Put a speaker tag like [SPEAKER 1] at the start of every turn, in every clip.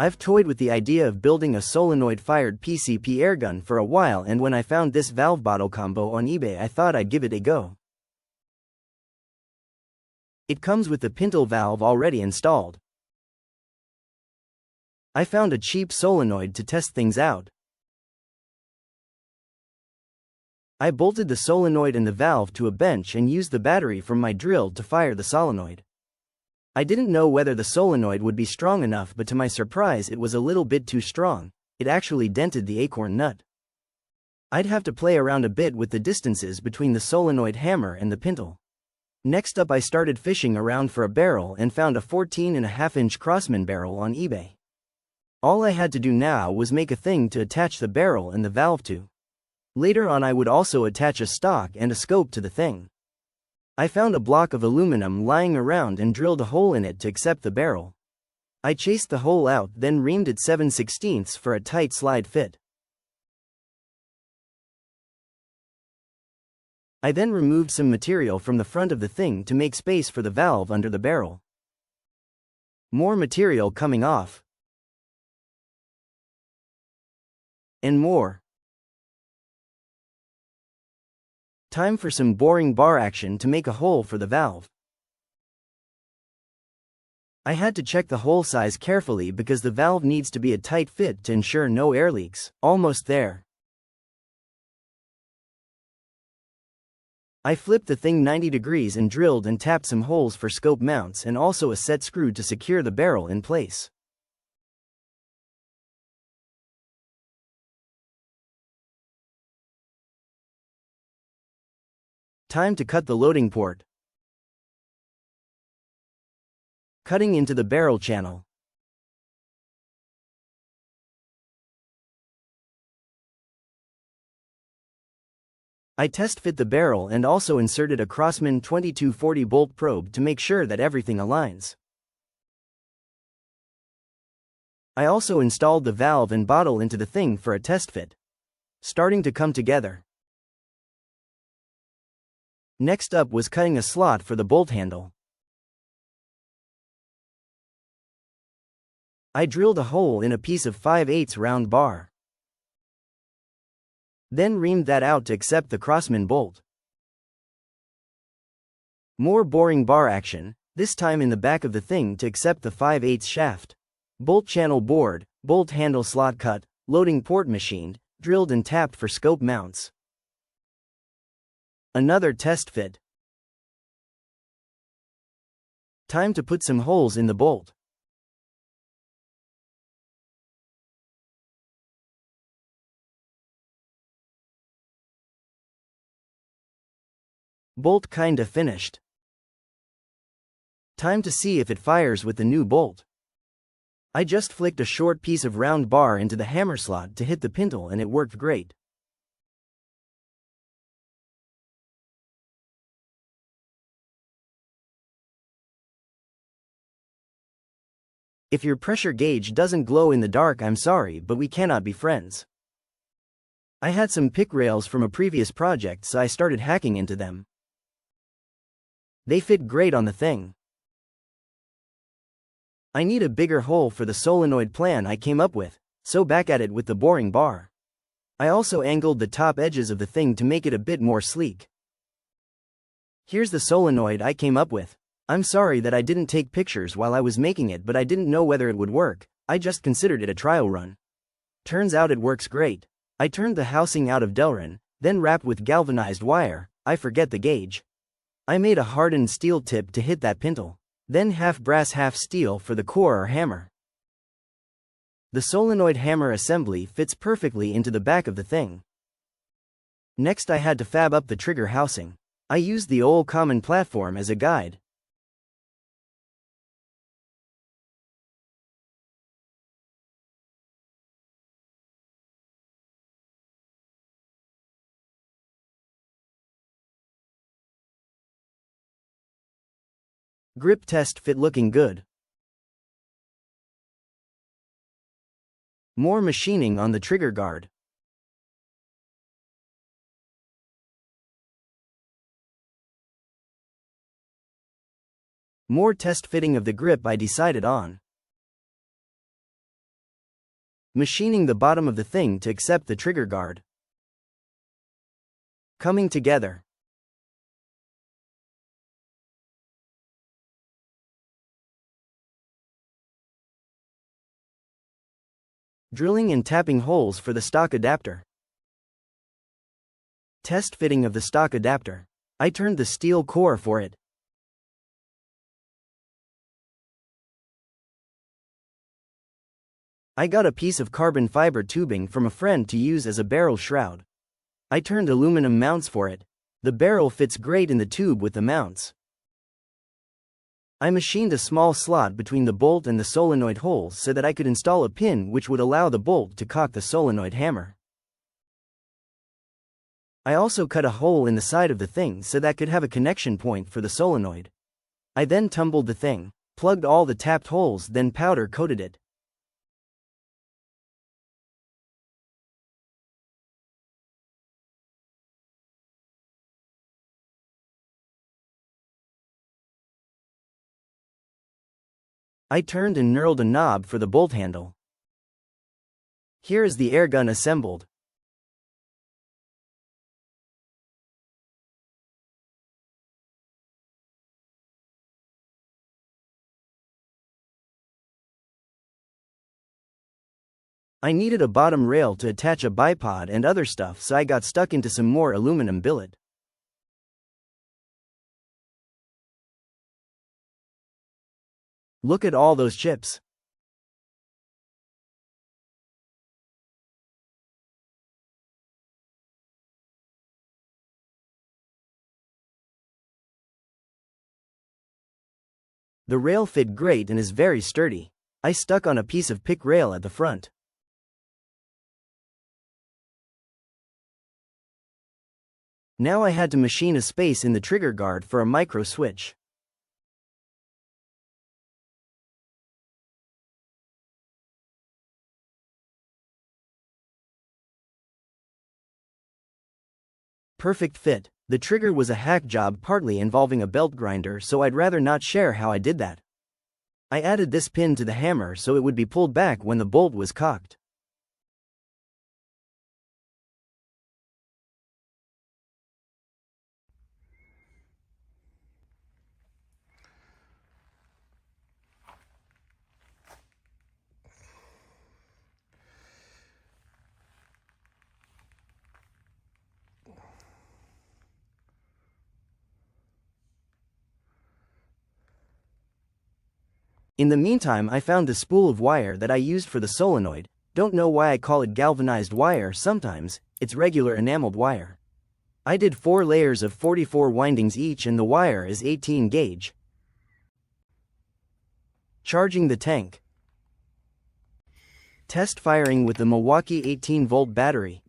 [SPEAKER 1] I've toyed with the idea of building a solenoid-fired PCP airgun for a while, and when I found this valve bottle combo on eBay I thought I'd give it a go. It comes with the pintle valve already installed. I found a cheap solenoid to test things out. I bolted the solenoid and the valve to a bench and used the battery from my drill to fire the solenoid. I didn't know whether the solenoid would be strong enough, but to my surprise it was a little bit too strong. It actually dented the acorn nut. I'd have to play around a bit with the distances between the solenoid hammer and the pintle. Next up I started fishing around for a barrel and found a 14.5-inch Crossman barrel on eBay. All I had to do now was make a thing to attach the barrel and the valve to. Later on I would also attach a stock and a scope to the thing. I found a block of aluminum lying around and drilled a hole in it to accept the barrel. I chased the hole out, then reamed it 7/16 for a tight slide fit. I then removed some material from the front of the thing to make space for the valve under the barrel. More material coming off. And more. Time for some boring bar action to make a hole for the valve. I had to check the hole size carefully because the valve needs to be a tight fit to ensure no air leaks. Almost there. I flipped the thing 90 degrees and drilled and tapped some holes for scope mounts and also a set screw to secure the barrel in place. Time to cut the loading port. Cutting into the barrel channel. I test fit the barrel and also inserted a Crossman 2240 bolt probe to make sure that everything aligns. I also installed the valve and bottle into the thing for a test fit. Starting to come together. Next up was cutting a slot for the bolt handle. I drilled a hole in a piece of 5/8 round bar. Then reamed that out to accept the Crossman bolt. More boring bar action, this time in the back of the thing to accept the 5/8 shaft. Bolt channel bored, bolt handle slot cut, loading port machined, drilled and tapped for scope mounts. Another test fit. Time to put some holes in the bolt. Bolt kinda finished. Time to see if it fires with the new bolt. I just flicked a short piece of round bar into the hammer slot to hit the pintle and it worked great. If your pressure gauge doesn't glow in the dark, I'm sorry, but we cannot be friends. I had some pick rails from a previous project, so I started hacking into them. They fit great on the thing. I need a bigger hole for the solenoid plan I came up with, so back at it with the boring bar. I also angled the top edges of the thing to make it a bit more sleek. Here's the solenoid I came up with. I'm sorry that I didn't take pictures while I was making it, but I didn't know whether it would work. I just considered it a trial run. Turns out it works great. I turned the housing out of Delrin, then wrapped with galvanized wire. I forget the gauge. I made a hardened steel tip to hit that pintle. Then half brass half steel for the core or hammer. The solenoid hammer assembly fits perfectly into the back of the thing. Next I had to fab up the trigger housing. I used the old common platform as a guide. Grip test fit looking good. More machining on the trigger guard. More test fitting of the grip I decided on. Machining the bottom of the thing to accept the trigger guard. Coming together. Drilling and tapping holes for the stock adapter. Test fitting of the stock adapter. I turned the steel core for it. I got a piece of carbon fiber tubing from a friend to use as a barrel shroud. I turned aluminum mounts for it. The barrel fits great in the tube with the mounts. I machined a small slot between the bolt and the solenoid holes so that I could install a pin which would allow the bolt to cock the solenoid hammer. I also cut a hole in the side of the thing so that could have a connection point for the solenoid. I then tumbled the thing, plugged all the tapped holes, then powder coated it. I turned and knurled a knob for the bolt handle. Here is the airgun assembled. I needed a bottom rail to attach a bipod and other stuff, so I got stuck into some more aluminum billet. Look at all those chips. The rail fit great and is very sturdy. I stuck on a piece of pick rail at the front. Now I had to machine a space in the trigger guard for a micro switch. Perfect fit. The trigger was a hack job partly involving a belt grinder, so I'd rather not share how I did that. I added this pin to the hammer so it would be pulled back when the bolt was cocked. In the meantime, I found the spool of wire that I used for the solenoid. Don't know why I call it galvanized wire sometimes, it's regular enameled wire. I did 4 layers of 44 windings each and the wire is 18 gauge. Charging the tank. Test firing with the Milwaukee 18-volt battery.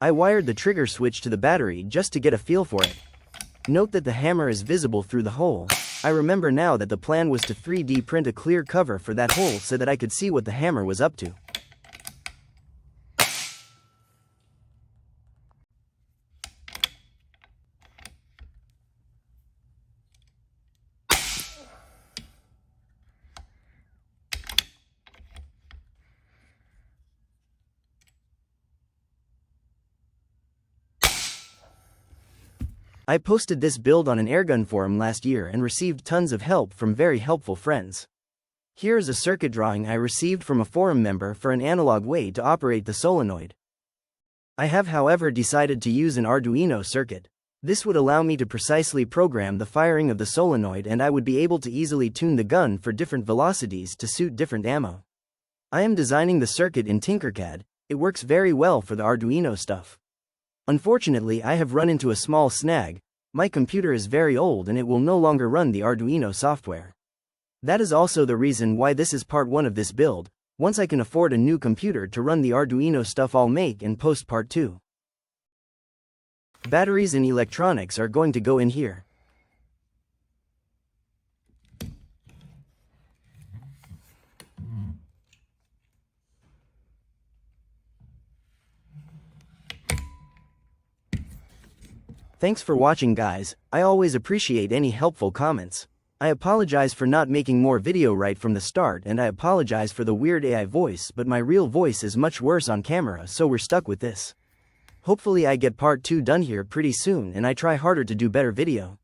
[SPEAKER 1] I wired the trigger switch to the battery just to get a feel for it. Note that the hammer is visible through the hole. I remember now that the plan was to 3D print a clear cover for that hole so that I could see what the hammer was up to. I posted this build on an airgun forum last year and received tons of help from very helpful friends. Here is a circuit drawing I received from a forum member for an analog way to operate the solenoid. I have, however, decided to use an Arduino circuit. This would allow me to precisely program the firing of the solenoid and I would be able to easily tune the gun for different velocities to suit different ammo. I am designing the circuit in Tinkercad. It works very well for the Arduino stuff. Unfortunately, I have run into a small snag. My computer is very old and it will no longer run the Arduino software. That is also the reason why this is part 1 of this build. Once I can afford a new computer to run the Arduino stuff, I'll make and post part 2. Batteries and electronics are going to go in here. Thanks for watching, guys. I always appreciate any helpful comments. I apologize for not making more video right from the start, and I apologize for the weird AI voice, but my real voice is much worse on camera, so we're stuck with this. Hopefully I get part 2 done here pretty soon and I try harder to do better video.